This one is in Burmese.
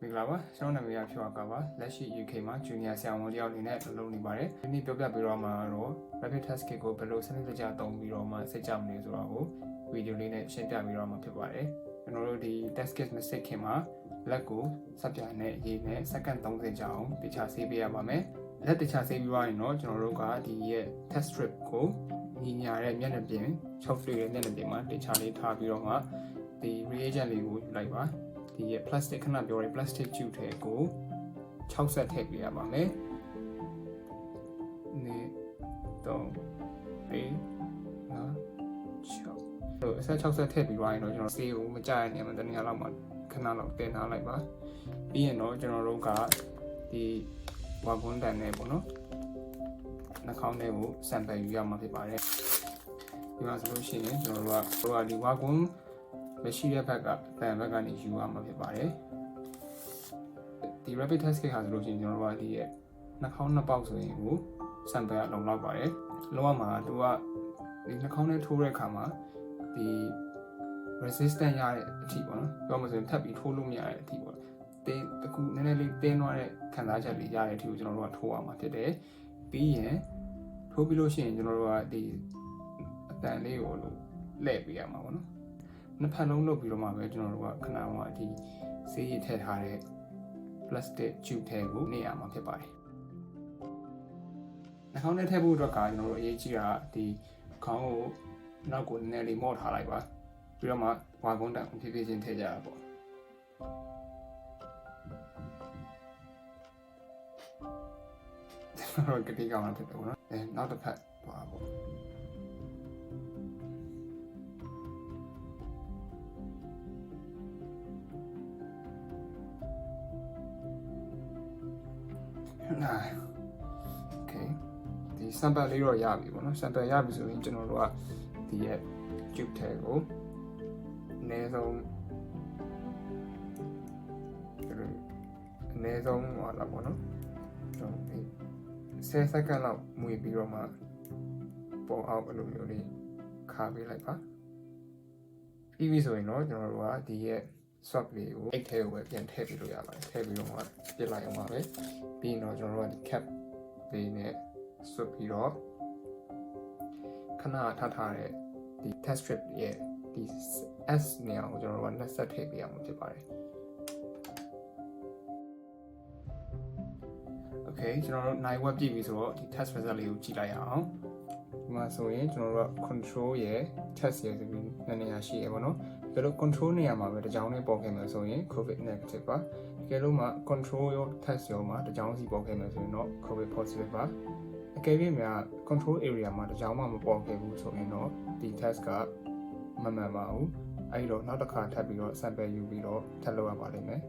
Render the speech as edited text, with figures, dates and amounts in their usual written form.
မင်္ဂလာပါကျွန်တော်နာမည်ကဖြူအောင်ပါလက်ရှိ UK မှာ Junior ဆရာဝန်တယောက်အနေနဲ့လုပ်နေပါတယ်ဒီနေ့ပြောပြပေးတော့မှာတော့ Rapid Test Kit ကိုဘယ်လိုစနစ်တကျသုံးပြီးတော့မှစိတ်ကြမလဲဆိုတော့ကိုဗီဒီယိုလေးနဲ့ရှင်းပြပေးတော့မှာဖြစ်ပါတယ်ကျွန်တော်တို့ဒီ Test Kit မစစ်ခင်မှာလက်ကိုစက်ပြာနဲ့ရေနဲ့စက္ကန့်30ကြာအောင်တခြားဆေးပေးရပါမယ်လက်တခြားဆေးပြီးသွားရင်တော့ကျွန်တော်တို့ကဒီရဲ့ test strip ကိုညီညာတဲ့မျက်နှာပြင်ချုပ်တွေ့တဲ့မျက်နှာပြင်မှာတခြားလေးထားပြီးတော့မှဒီ reagent လေးကိုယူလိုက်ပါဒီရဲ့ plastic ခဏပြောရဲ plastic tube ထဲကို6ဆက်ထည့်ပေးရပါမယ်1 2 3 4 5 6ဆက်6ဆက်ထည့်ပြီးသွားရင်တော့ကျွန်တော်ဆေးကိုမကြရနေမှာတနည်းလောက်မှခဏလောက်တင်ထားလိုက်ပါပြီးရင်တော့ကျွန်တော်တို့ကဒီဝါကွန်းတန်နဲ့ပေါ့နော်နှာခေါင်းထဲကို sample ယူရမှာဖြစ်ပါတယ်ဒီမှာဆိုလို့ရှိရင်ကျွန်တော်တို့ကဒီဝါကွန်းမရှိတဲ့ဘက်ကတန်ဘက်ကနေယူရမှာဖြစ်ပါတယ်ဒီ rapid test kit ဟာဆိုလို့ရှိရင်ကျွန်တော်တို့ကဒီရဲ့နှာခေါင်းနှစ်ပေါက်ဆိုရင်ကို sample အလုံးလောက်ပါတယ်လုံးဝမှာသူကဒီနှာခေါင်းနဲ့ထိုးတဲ့အခါမှာဒီ resistant ရတဲ့အထိပေါ့နော်ပြောမှဆိုရင်ထပ်ပြီးထိုးလို့မရတဲ့အထိပေါ့တင်းတခုနည်းနည်းလေးတင်းသွားတဲ့ခံစားချက်လေးရတဲ့အထိကိုကျွန်တော်တို့ကထိုးအောင်မှာဖြစ်တယ်ပြီးရင်ထိုးပြီးလို့ရှိရင်ကျွန်တော်တို့ကဒီအတန်လေးကိုလှည့်ပေးရမှာပေါ့နော်နှစ်ဖက်လုံးလုပ်ပြီးတော့မှပဲကျွန်တော်တို့ကခဏမှဒီဆေးရည်ထည့်ထားတဲ့ plastic tube ထဲကိုနေရမှာဖြစ်ပါတယ်နှာခေါင်းထဲထည့်ဖို့အတွက်ကကျွန်တော်တို့အရေးကြီးတာဒီခေါင်းကိုနောက်ကိုနည်းနည်းလေးမော့ထားလိုက်ပါပြီးတော့မှဝါကုန်းတန်ဖြည်းဖြည်းချင်းထည့်ကြတာပေါ့ကျွန်တော်ကတိကောင်းတာဖြစ်တယ်ပေါ့နော်နောက်တစ်ဖက်သွားပေါ့Okay ဒီ sample လေးတော့ရပြီပေါ့နော် sample ရပြီဆိုရင်ကျွန်တော်တို့ကဒီရဲ့ tube ထဲကိုအနည်းဆုံးဟောလာပေါ့နော်10စက္ကန့်လောက်မွေပြီးတော့မှပေါ်အောင်အဲ့လိုမျိုးလေးခါပေးလိုက်ပါပြီးပြီဆိုရင်တော့ကျွန်တော်တို့ကဒီရဲ့ swab လေးကိုအိတ်ထဲကိုပဲပြန်ထည့်ပြီးလို့ရပါတယ်ထည့်ပြီးတော့မှပြစ်လိုက်အောင်ပါပဲပြီးရင်တော့ကျွန်တော်တို့ကဒီ cap လေးနဲ့ဆွတ်ပြီးတော့ခဏထားတဲ့ဒီ test strip ရဲ့ဒီ S နေရာကိုကျွန်တော်တို့ကနှစ်ဆက်ထည့်ပေးရမှာဖြစ်ပါတယ် Okay ကျွန်တော်တို့နိုင်ဝက်ပြည့်ပြီဆိုတော့ဒီ test result လေးကိုကြည့်လိုက်ရအောင်ဒီမှာဆိုရင်ကျွန်တော်တို့က control ရယ် test ရယ်ဆိုပြီးနှစ်နေရာရှိရပါတော့တကယ်လို့ control နေရာမှာပဲတစ်ကြောင်းနဲ့ပေါ်ခဲ့မယ်ဆိုရင် covid negative ပါတကယ်လို့မှ control ရော test ရောမှာတစ်ကြောင်းစီပေါ်ခဲ့မယ်ဆိုရင်တော့ covid positive ပါအကယ်၍များ control area မှာတစ်ကြောင်းမှမပေါ်ခဲ့ဘူးဆိုရင်တော့ဒီ test ကမမှန်ပါဘူးအဲ့တော့နောက်တစ်ခါထပ်ပြီးတော့ sample ယူပြီးတော့ထပ်လုပ်ရပါလိမ့်မယ်